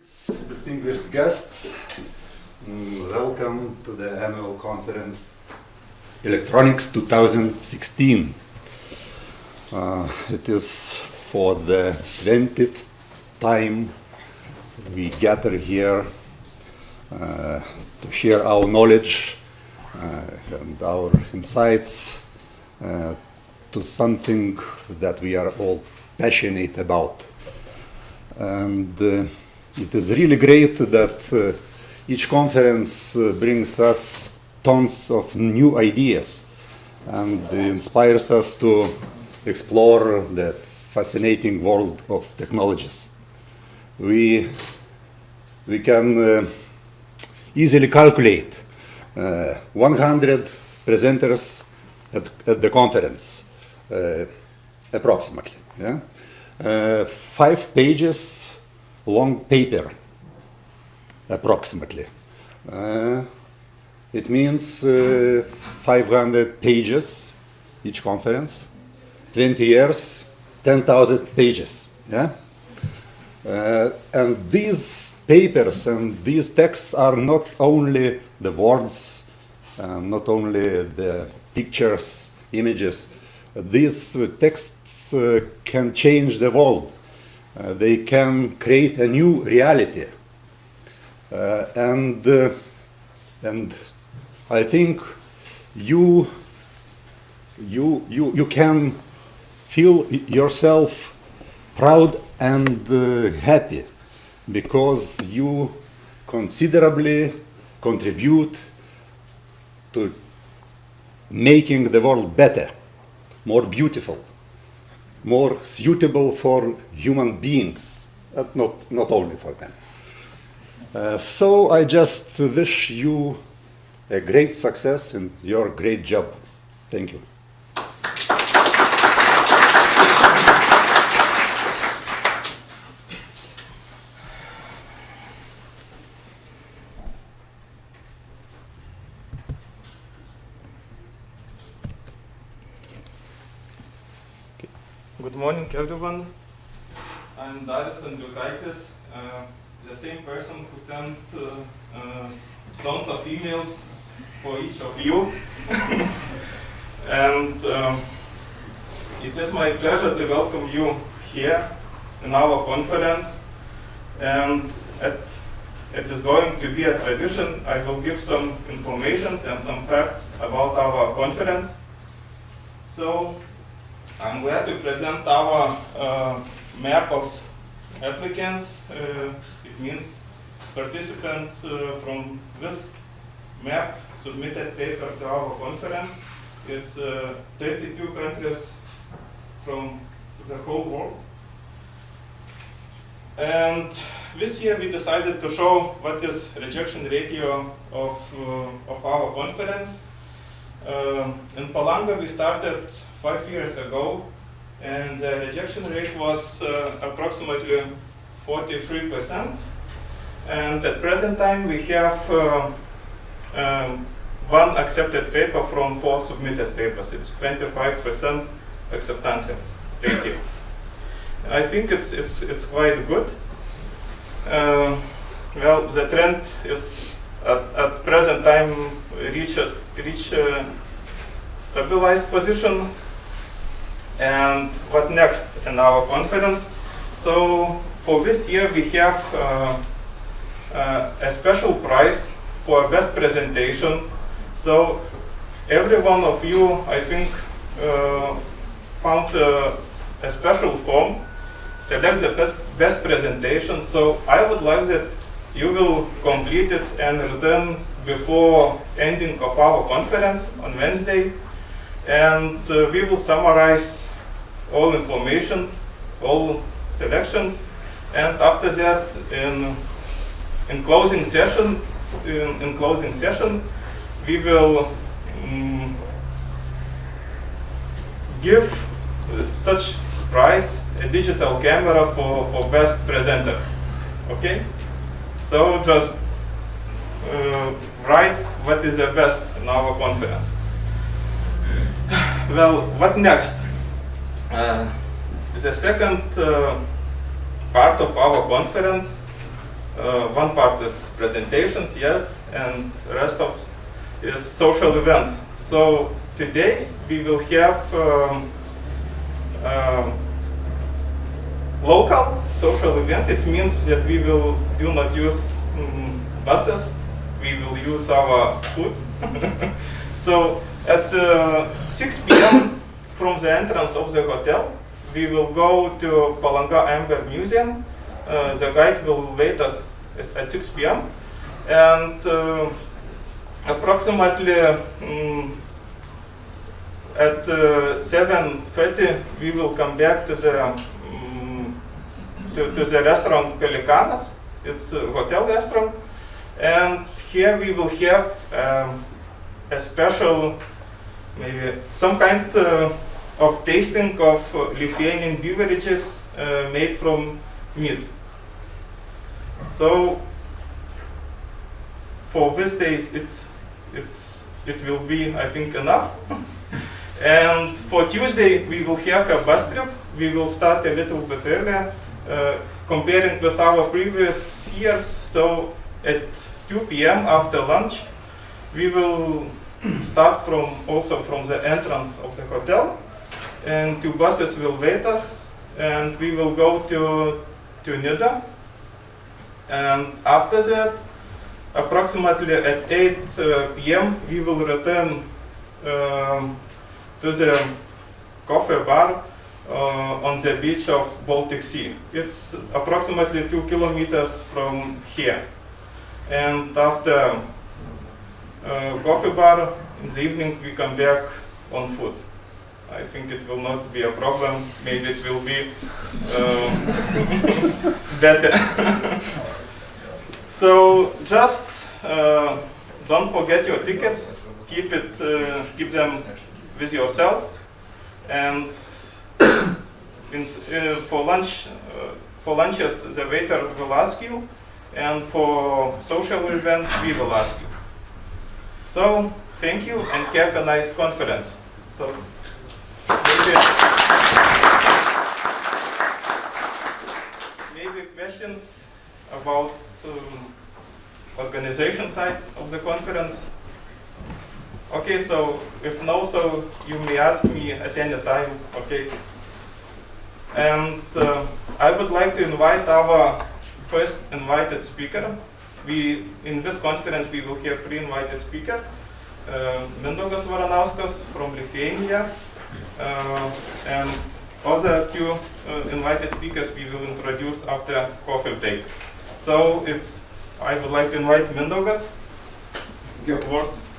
Distinguished guests, welcome to the annual conference Electronics 2016. It is for the 20th time we gather here to share our knowledge and our insights to something that we are all passionate about. And it is really great that each conference brings us tons of new ideas and inspires us to explore the fascinating world of technologies. We can easily calculate 100 presenters at the conference, approximately. Yeah? 5 pages long paper, approximately. It means 500 pages each conference, 20 years, 10,000 pages. Yeah? And these papers and these texts are not only the words, not only the pictures, images. These texts can change the world. They can create a new reality, and I think you can feel yourself proud and happy because you considerably contribute to making the world better, more beautiful, more suitable for human beings, not only for them. So I just wish you a great success in your great job. Thank you. Good morning, everyone. I'm Darius Andriukaitis, the same person who sent tons of emails for each of you. And it is my pleasure to welcome you here in our conference. And it is going to be a tradition. I will give some information and some facts about our conference. So I'm glad to present our map of applicants. It means participants from this map submitted paper to our conference. It's 32 countries from the whole world. And this year we decided to show what is rejection ratio of our conference. In Palanga we started 5 years ago, and the rejection rate was approximately 43%. And at present time we have 1 accepted paper from 4 submitted papers. It's 25% acceptance ratio. I think it's quite good. Well, the trend is at present time reach stabilized position. And what next in our conference? So for this year we have a special prize for best presentation. So every one of you, I think, found a special form, select the best presentation. So I would like that you will complete it and return before ending of our conference on Wednesday. And we will summarize all information, all selections, and after that, in closing session, we will give such prize a digital camera for best presenter. Okay, so just write what is the best in our conference. Well, what next? The second part of our conference One part is presentations, yes, and the rest of is social events. So today we will have local social event. It means that we will do not use buses. We will use our foods. So at 6 p.m. from the entrance of the hotel, we will go to Palanga Amber Museum. The guide will wait us at 6 p.m. and approximately at 7:30 we will come back to the to the restaurant Pelikanas. It's a hotel restaurant, and here we will have a special, maybe some kind of tasting of Lithuanian beverages made from meat. So for this days it will be, I think, enough. And for Tuesday we will have a bus trip. We will start a little bit earlier, comparing with our previous years. So at 2 p.m. after lunch, we will start also from the entrance of the hotel, and 2 buses will wait us, and we will go to Nida. And after that, approximately at 8 p.m. we will return to the coffee bar on the beach of Baltic Sea. It's approximately 2 kilometers from here. And after coffee bar, in the evening we come back on foot. I think it will not be a problem. Maybe it will be better. So just don't forget your tickets. Keep them with yourself. And for lunches, the waiter will ask you, and for social events, we will ask you. So thank you, and have a nice conference. So maybe questions about organization side of the conference. Okay, so if no, so you may ask me at any time. Okay. And I would like to invite our first invited speaker. In this conference we will have 3 invited speakers. Mindaugas Varanauskas from Lithuania, and other 2 invited speakers we will introduce after coffee break. So I would like to invite Mindaugas. Your words.